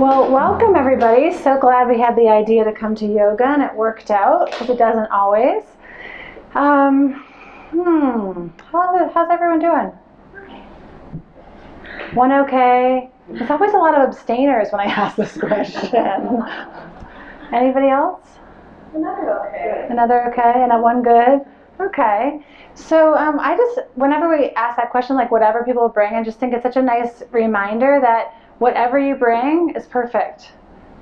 Well, welcome everybody. So glad we had the idea to come to yoga and it worked out, because it doesn't always. How's everyone doing? One okay? There's always a lot of abstainers when I ask this question. Anybody else? Another okay. Another okay, and a one good? Okay. So whenever we ask that question, like whatever people bring, I just think it's such a nice reminder that whatever you bring is perfect.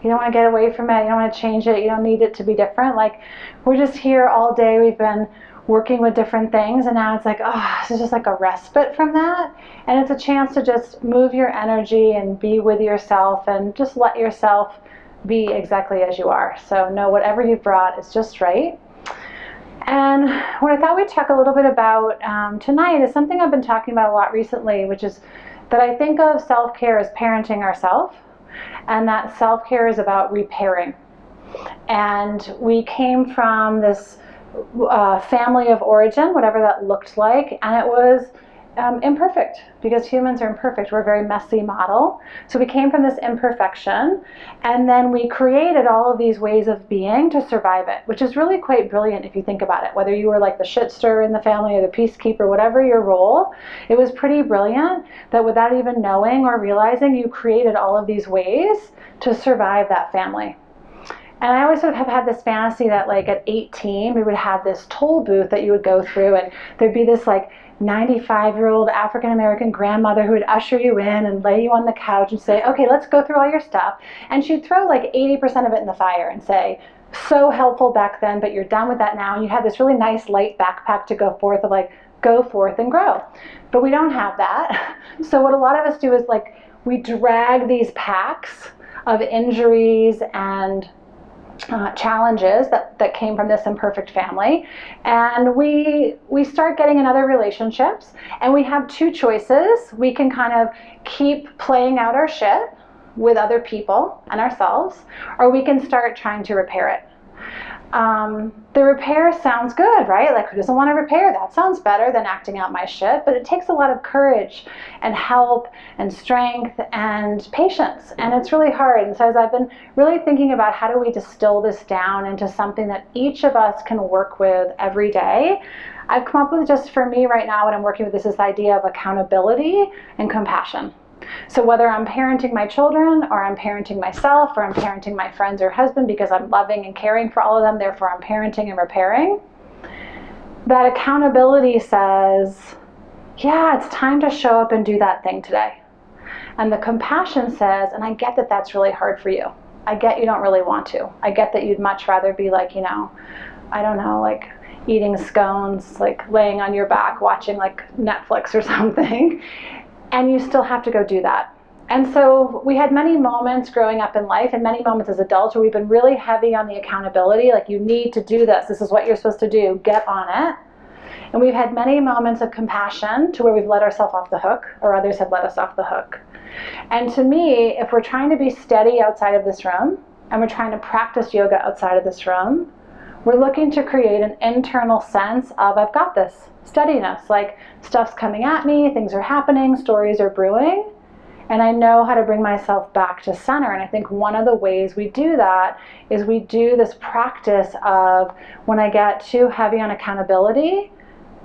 You don't want to get away from it. You don't want to change it. You don't need it to be different. Like, we're just here all day. We've been working with different things, and now it's like, oh, this is just like a respite from that. And it's a chance to just move your energy and be with yourself and just let yourself be exactly as you are. So know whatever you've brought is just right. And what I thought we'd talk a little bit about tonight is something I've been talking about a lot recently, which is that I think of self-care as parenting ourselves, and that self-care is about repairing. And we came from this family of origin, whatever that looked like, and it was imperfect, because humans are imperfect. We're a very messy model. So we came from this imperfection, and then we created all of these ways of being to survive it, which is really quite brilliant if you think about it. Whether you were like the shit stirrer in the family or the peacekeeper, whatever your role, it was pretty brilliant that without even knowing or realizing, you created all of these ways to survive that family. And I always sort of have had this fantasy that like at 18, we would have this toll booth that you would go through, and there'd be this like 95-year-old African-American grandmother who would usher you in and lay you on the couch and say, okay, let's go through all your stuff. And she'd throw like 80% of it in the fire and say, so helpful back then, but you're done with that now. And you have this really nice light backpack to go forth of like, go forth and grow. But we don't have that. So what a lot of us do is like, we drag these packs of injuries and challenges that came from this imperfect family, and we start getting in other relationships, and we have two choices. We can kind of keep playing out our shit with other people and ourselves, or we can start trying to repair it. The repair sounds good, right? Like, who doesn't want to repair? That sounds better than acting out my shit, but it takes a lot of courage and help and strength and patience, and it's really hard. And so as I've been really thinking about how do we distill this down into something that each of us can work with every day, I've come up with, just for me right now, what I'm working with is this idea of accountability and compassion. So whether I'm parenting my children, or I'm parenting myself, or I'm parenting my friends or husband because I'm loving and caring for all of them, therefore I'm parenting and repairing, that accountability says, yeah, it's time to show up and do that thing today. And the compassion says, and I get that that's really hard for you. I get you don't really want to. I get that you'd much rather be like, I don't know, like eating scones, like laying on your back, watching like Netflix or something. And you still have to go do that. And so we had many moments growing up in life, and many moments as adults, where we've been really heavy on the accountability, like, you need to do this. This is what you're supposed to do. Get on it. And we've had many moments of compassion to where we've let ourselves off the hook, or others have let us off the hook. And to me, if we're trying to be steady outside of this room, and we're trying to practice yoga outside of this room, we're looking to create an internal sense of, I've got this. Steadiness, like stuff's coming at me, things are happening, stories are brewing, and I know how to bring myself back to center. And I think one of the ways we do that is we do this practice of, when I get too heavy on accountability,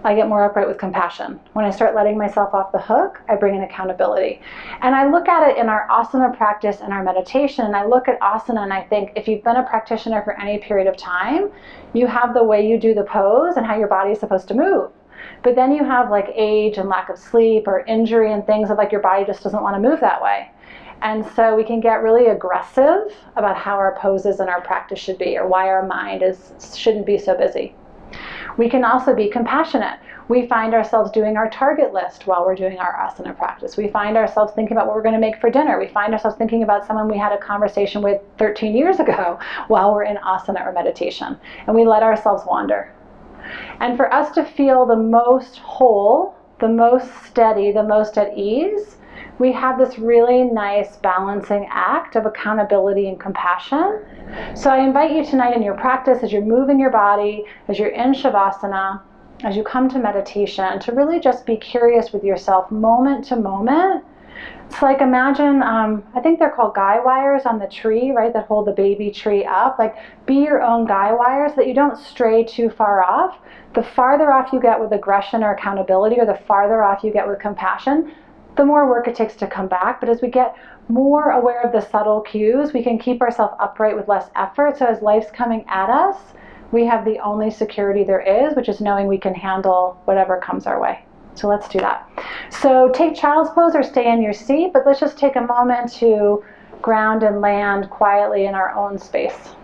I get more upright with compassion. When I start letting myself off the hook, I bring in accountability. And I look at it in our asana practice and our meditation, and I look at asana and I think, if you've been a practitioner for any period of time, you have the way you do the pose and how your body is supposed to move. But then you have like age and lack of sleep or injury and things of like your body just doesn't want to move that way. And so we can get really aggressive about how our poses and our practice should be, or why our mind shouldn't be so busy. We can also be compassionate. We find ourselves doing our target list while we're doing our asana practice. We find ourselves thinking about what we're going to make for dinner. We find ourselves thinking about someone we had a conversation with 13 years ago while we're in asana or meditation. And we let ourselves wander. And for us to feel the most whole, the most steady, the most at ease, we have this really nice balancing act of accountability and compassion. So I invite you tonight in your practice, as you're moving your body, as you're in Shavasana, as you come to meditation, to really just be curious with yourself moment to moment It's like, imagine, I think they're called guy wires on the tree, right, that hold the baby tree up. Like, be your own guy wires so that you don't stray too far off. The farther off you get with aggression or accountability, or the farther off you get with compassion, the more work it takes to come back. But as we get more aware of the subtle cues, we can keep ourselves upright with less effort. So as life's coming at us, we have the only security there is, which is knowing we can handle whatever comes our way. So let's do that. So take child's pose or stay in your seat, but let's just take a moment to ground and land quietly in our own space.